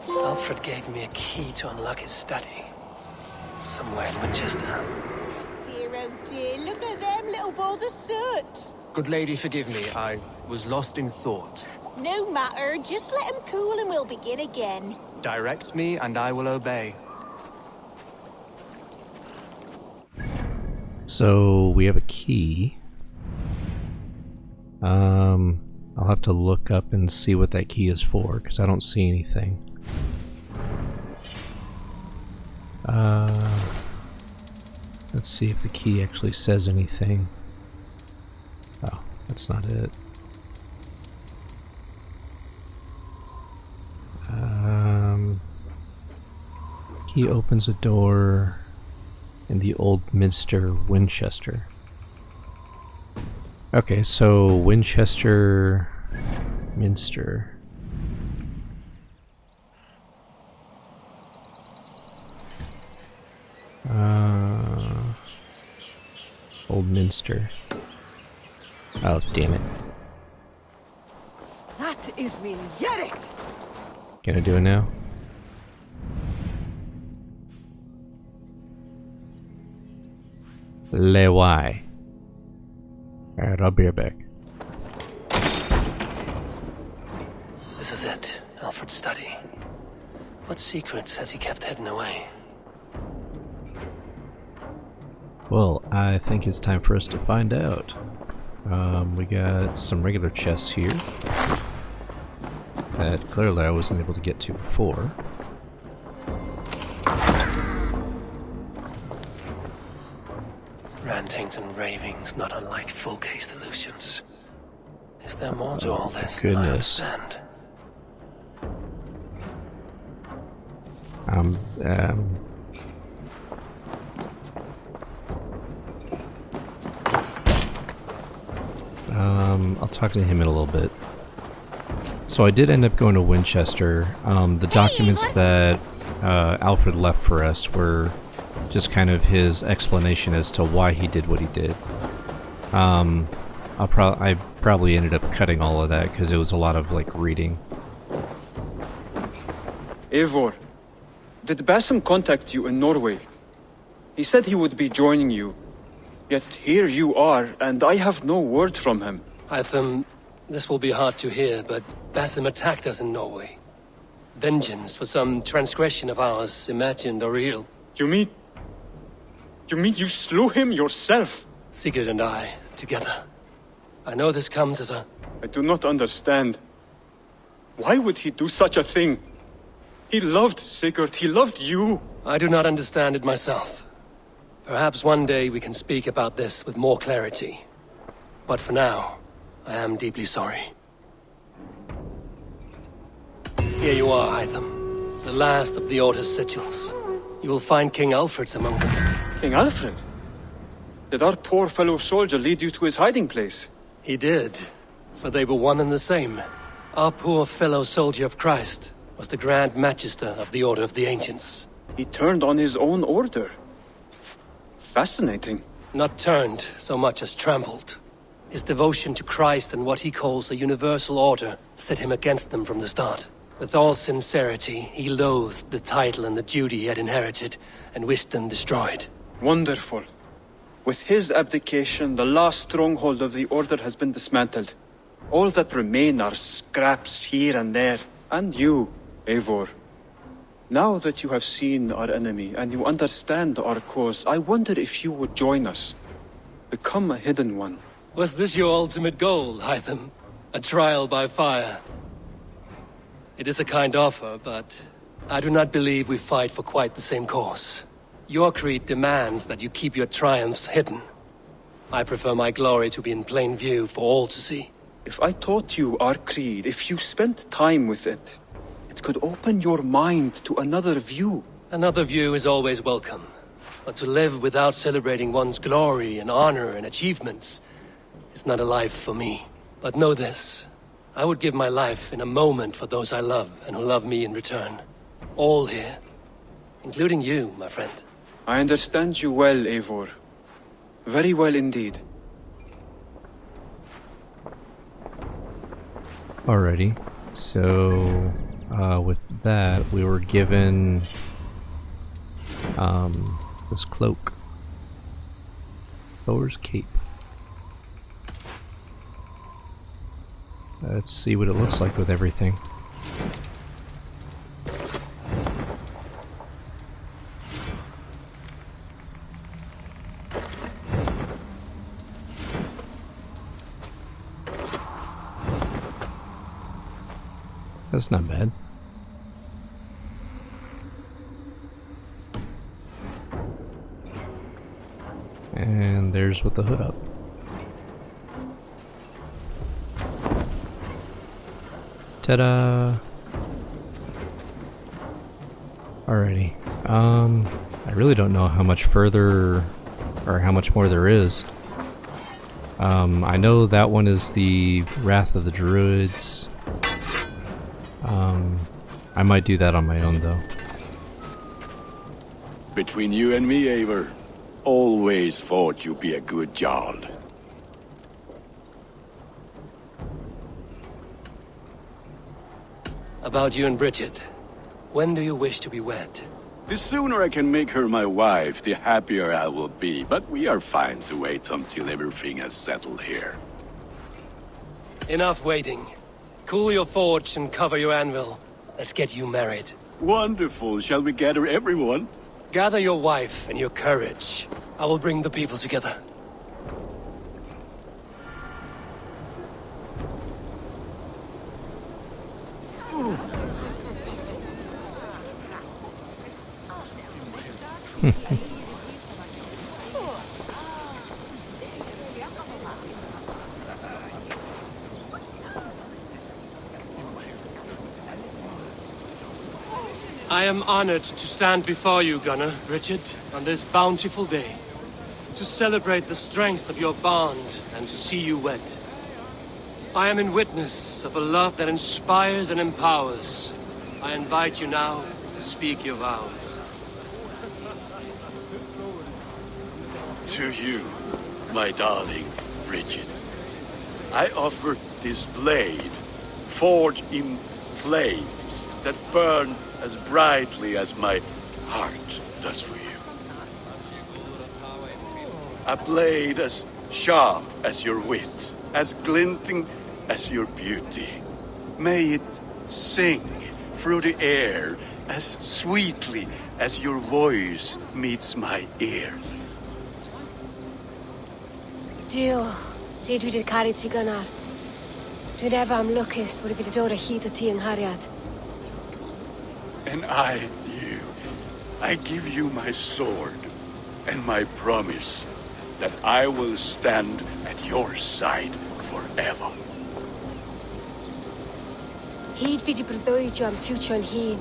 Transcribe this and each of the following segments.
Alfred gave me a key to unlock his study. Somewhere in Winchester. Oh dear, look at them little balls of soot. Good lady, forgive me. I was lost in thought. No matter, just let him cool and we'll begin again. Direct me and I will obey. So we have a key. I'll have to look up and see what that key is for, because I don't see anything. Let's see if the key actually says anything. Oh, that's not it. Key opens a door in the Old Minster, Winchester. Okay, so Winchester, Minster. Old Minster. Oh, damn it. That is Minieric! Can I do it now? Lewai. Alright, I'll be right back. This is it, Alfred's study. What secrets has he kept hidden away? Well, I think it's time for us to find out. We got some regular chests here that clearly I wasn't able to get to before. Rantings and ravings, not unlike full-case illusions. Is there more to all this Goodness. than I understand? I'll talk to him in a little bit. So I did end up going to Winchester. The documents that Alfred left for us were just kind of his explanation as to why he did what he did. I probably ended up cutting all of that because it was a lot of like reading. Eivor, did Basim contact you in Norway? He said he would be joining you. Yet here you are, and I have no word from him. Hytham, this will be hard to hear, but Basim attacked us in Norway. Vengeance for some transgression of ours, imagined or real. You mean you slew him yourself? Sigurd and I, together. I know this comes as a... I do not understand. Why would he do such a thing? He loved Sigurd, he loved you. I do not understand it myself. Perhaps one day we can speak about this with more clarity. But for now, I am deeply sorry. Here you are, Hytham. The last of the Order's sigils. You will find King Alfred's among them. King Alfred? Did our poor fellow soldier lead you to his hiding place? He did, for they were one and the same. Our poor fellow soldier of Christ was the Grand Magister of the Order of the Ancients. He turned on his own order. Fascinating. Not turned so much as trampled. His devotion to Christ and what he calls a universal order set him against them from the start. With all sincerity, he loathed the title and the duty he had inherited and wished them destroyed. Wonderful. With his abdication, the last stronghold of the Order has been dismantled. All that remain are scraps here and there. And you, Eivor. Now that you have seen our enemy and you understand our cause, I wonder if you would join us. Become a hidden one. Was this your ultimate goal, Hytham? A trial by fire? It is a kind offer, but I do not believe we fight for quite the same cause. Your creed demands that you keep your triumphs hidden. I prefer my glory to be in plain view for all to see. If I taught you our creed, if you spent time with it, it could open your mind to another view. Another view is always welcome. But to live without celebrating one's glory and honor and achievements is not a life for me. But know this. I would give my life in a moment for those I love and who love me in return. All here. Including you, my friend. I understand you well, Eivor. Very well indeed. Alrighty. So with that, we were given this cloak. Thor's cape. Let's see what it looks like with everything. That's not bad. And there's with the hood up. Ta-da! Alrighty. I really don't know how much further or how much more there is. I know that one is the Wrath of the Druids. I might do that on my own though. Between you and me, Eivor, always thought you'd be a good Jarl. About you and Bridget. When do you wish to be wed? The sooner I can make her my wife, the happier I will be, but we are fine to wait until everything has settled here. Enough waiting. Cool your forge and cover your anvil. Let's get you married. Wonderful. Shall we gather everyone? Gather your wife and your courage. I will bring the people together. I am honored to stand before you, Gunnar, Richard, on this bountiful day, to celebrate the strength of your bond and to see you wed. I am in witness of a love that inspires and empowers. I invite you now to speak your vows. To you, my darling Bridget, I offer this blade, forged in flames that burn as brightly as my heart does for you. A blade as sharp as your wit, as glinting as your beauty. May it sing through the air as sweetly as your voice meets my ears. Dio, sed vi det carit si Gunnar. Dwi'n efo am lwcus bod fi wedi dod o hyd o ti yng nghariad. And I give you my sword and my promise that I will stand at your side forever. Hyd fi wedi breuddwydio am ffiwtio yn hun,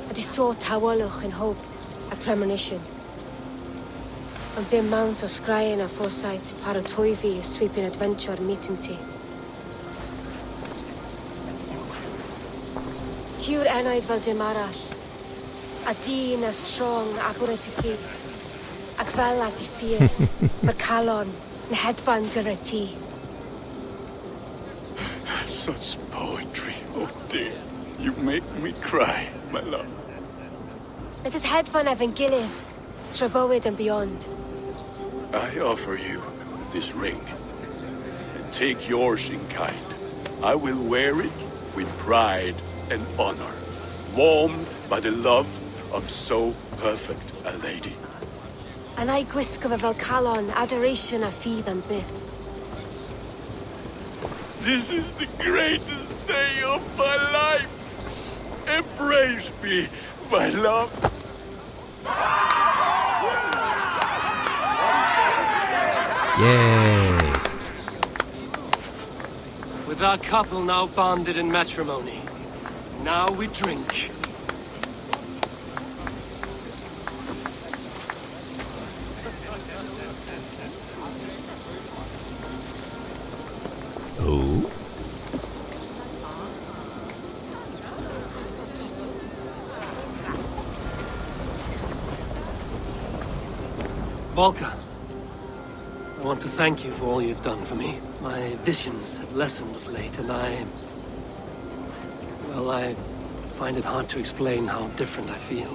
a di sôn tawolwch yn hope a premonition. Ond dim mount o sgraen a foresight paratoi fi a sweeping adventure meeting ti. Tiw'r enaid fel dim arall, a dyn as strong a bwyd i gyd, ac fel as I fierce, mae calon yn hedfan dyr y ti. Such poetry, oh dear. You make me cry, my love. Let us hedfan efo'n gilydd, tro bywyd and beyond. I offer you this ring, and take yours in kind. I will wear it with pride and honor, warmed by the love of so perfect a lady. And I gwisgo fe fel calon, adoration a ffydd am byth. This is the greatest day of my life. Embrace me, my love. Yay! With our couple now bonded in matrimony, now we drink. Oh. Volka, I want to thank you for all you've done for me. My visions have lessened of late, and I find it hard to explain how different I feel.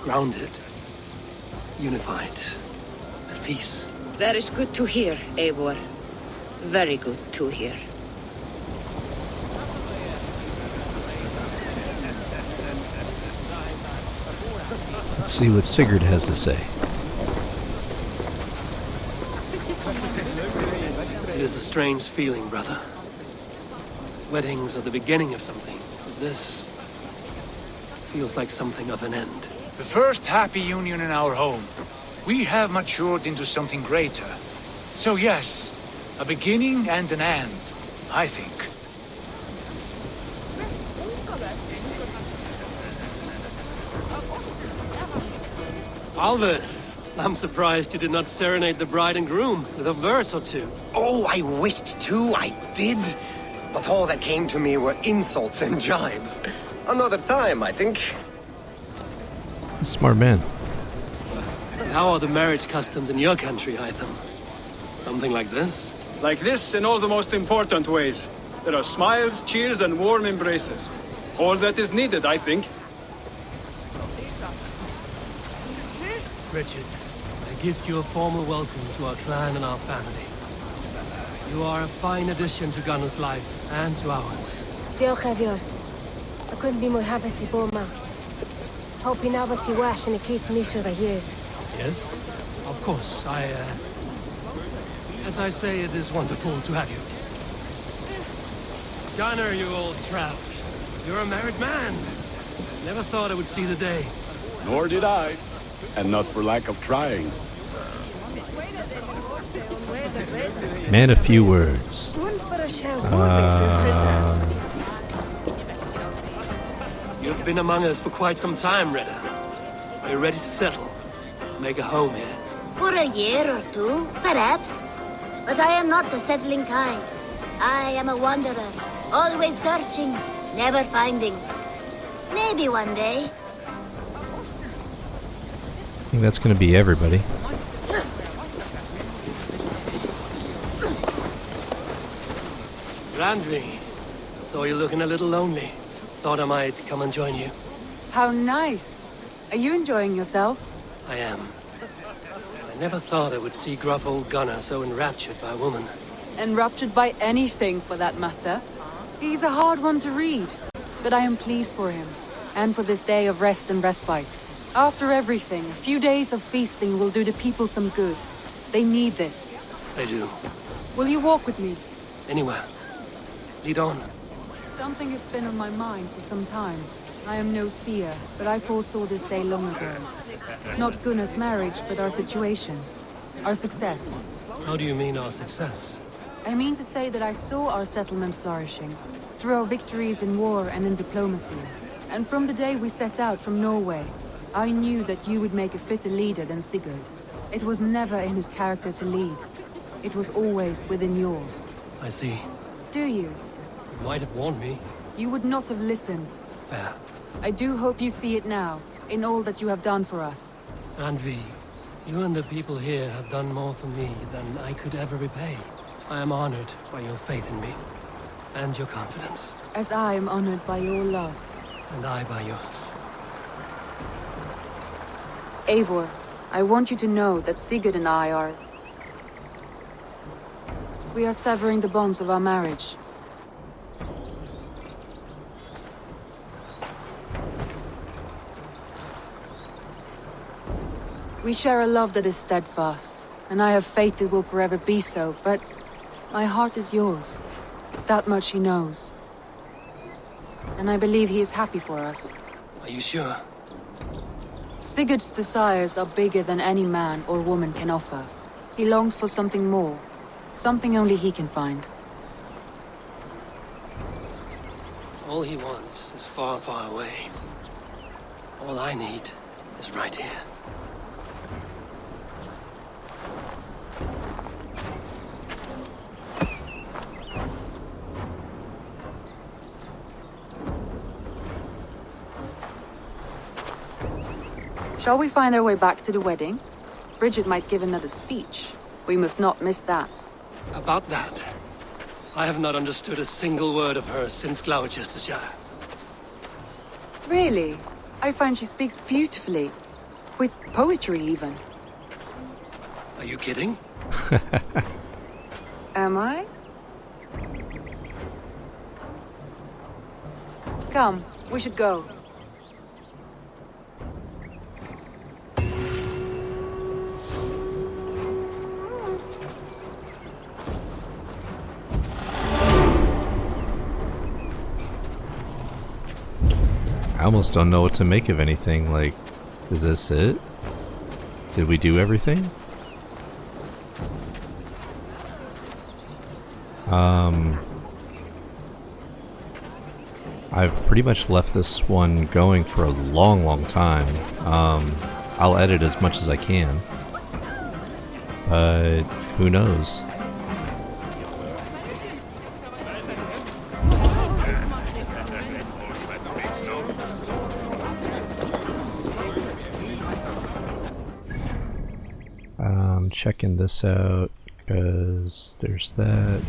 Grounded. Unified. At peace. That is good to hear, Eivor. Very good to hear. Let's see what Sigurd has to say. It is a strange feeling, brother. Weddings are the beginning of something, but this feels like something of an end. The first happy union in our home. We have matured into something greater. So yes, a beginning and an end, I think. Alvis, I'm surprised you did not serenade the bride and groom with a verse or two. Oh, I wished to, I did. But all that came to me were insults and jibes. Another time, I think. Smart man. How are the marriage customs in your country, Hytham? Something like this? Like this in all the most important ways. There are smiles, cheers, and warm embraces. All that is needed, I think. Richard, I gift you a formal welcome to our clan and our family. You are a fine addition to Gunnar's life and to ours. Diolch Evior. I couldn't be more happy to be ma. Hoping now but well and it keeps me sure the years. Yes, of course. As I say, it is wonderful to have you. Gunnar, you old trout. You're a married man. Never thought I would see the day. Nor did I. And not for lack of trying. Man, a few words. You've been among us for quite some time, Redda. Are you ready to settle? Make a home here? For a year or two, perhaps. But I am not the settling kind. I am a wanderer, always searching, never finding. Maybe one day. I think that's going to be everybody. Randvi, saw you looking a little lonely. Thought I might come and join you. How nice. Are you enjoying yourself? I am. I never thought I would see gruff old Gunnar so enraptured by a woman. Enraptured by anything, for that matter. He's a hard one to read, but I am pleased for him, and for this day of rest and respite. After everything, a few days of feasting will do the people some good. They need this. They do. Will you walk with me? Anywhere. Lead on. Something has been on my mind for some time. I am no seer, but I foresaw this day long ago. Not Gunnar's marriage, but our situation. Our success. How do you mean our success? I mean to say that I saw our settlement flourishing, through our victories in war and in diplomacy. And from the day we set out from Norway, I knew that you would make a fitter leader than Sigurd. It was never in his character to lead. It was always within yours. I see. Do you? You might have warned me. You would not have listened. Fair. I do hope you see it now, in all that you have done for us. Randvi, you and the people here have done more for me than I could ever repay. I am honored by your faith in me, and your confidence. As I am honored by your love. And I by yours. Eivor, I want you to know that Sigurd and I are... We are severing the bonds of our marriage. We share a love that is steadfast, and I have faith it will forever be so, but my heart is yours. That much he knows. And I believe he is happy for us. Are you sure? Sigurd's desires are bigger than any man or woman can offer. He longs for something more. Something only he can find. All he wants is far, far away. All I need is right here. Shall we find our way back to the wedding? Bridget might give another speech. We must not miss that. About that, I have not understood a single word of hers since Gloucestershire. Really? I find she speaks beautifully. With poetry, even. Are you kidding? Am I? Come, we should go. I almost don't know what to make of anything. Like, is this it? Did we do everything? I've pretty much left this one going for a long time. I'll edit as much as I can, but who knows? Checking this out because there's that.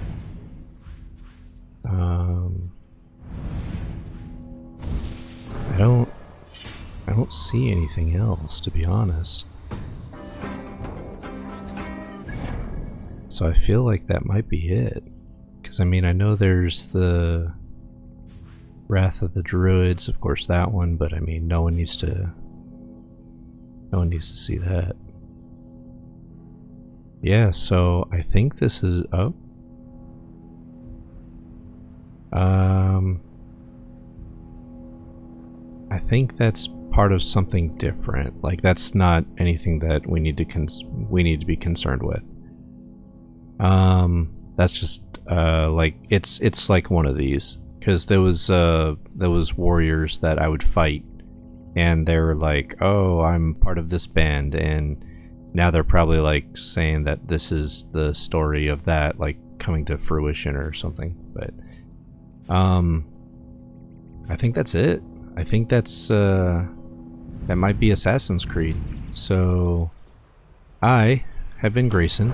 I don't see anything else, to be honest. So I feel like that might be it. Because I mean, I know there's the Wrath of the Druids, of course, that one, but I mean, no one needs to see that. Yeah, so I think this is up. I think that's part of something different. Like, that's not anything that we need to be concerned with. That's just like it's like one of these, because there was warriors that I would fight, and they were like, "Oh, I'm part of this band," and now they're probably like saying that this is the story of that, like, coming to fruition or something. But I think that's it. I think that's that might be Assassin's Creed. So I have been Grayson.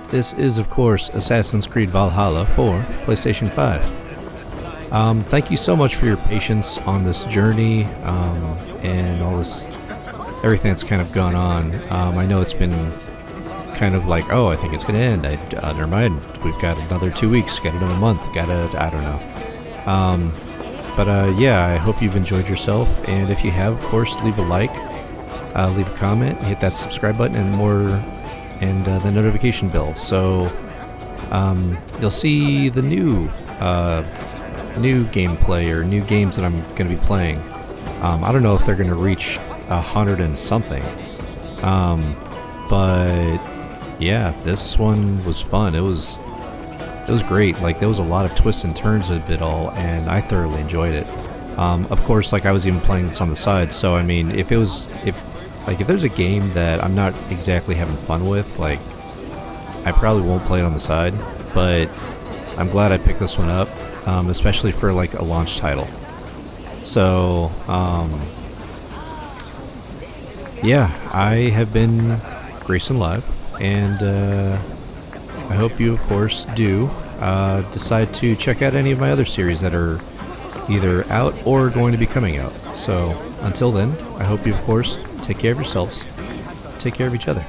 This is, of course, Assassin's Creed Valhalla for PlayStation 5. Thank you so much for your patience on this journey, and all this, everything that's kind of gone on. I know it's been kind of like, oh, I think it's going to end. Never mind, we've got another 2 weeks, got another month, I don't know. But yeah, I hope you've enjoyed yourself, and if you have, of course, leave a like, leave a comment, hit that subscribe button, and the notification bell, so you'll see the new gameplay or new games that I'm going to be playing. I don't know if they're going to reach 100 and something, but yeah, this one was fun. It was great. Like, there was a lot of twists and turns of it all, and I thoroughly enjoyed it. Of course, like, I was even playing this on the side, so I mean, if there's a game that I'm not exactly having fun with, like, I probably won't play it on the side, but I'm glad I picked this one up, especially for, like, a launch title. So, yeah, I have been Grayson Live, and I hope you, of course, do decide to check out any of my other series that are either out or going to be coming out. So, until then, I hope you, of course, take care of yourselves, take care of each other.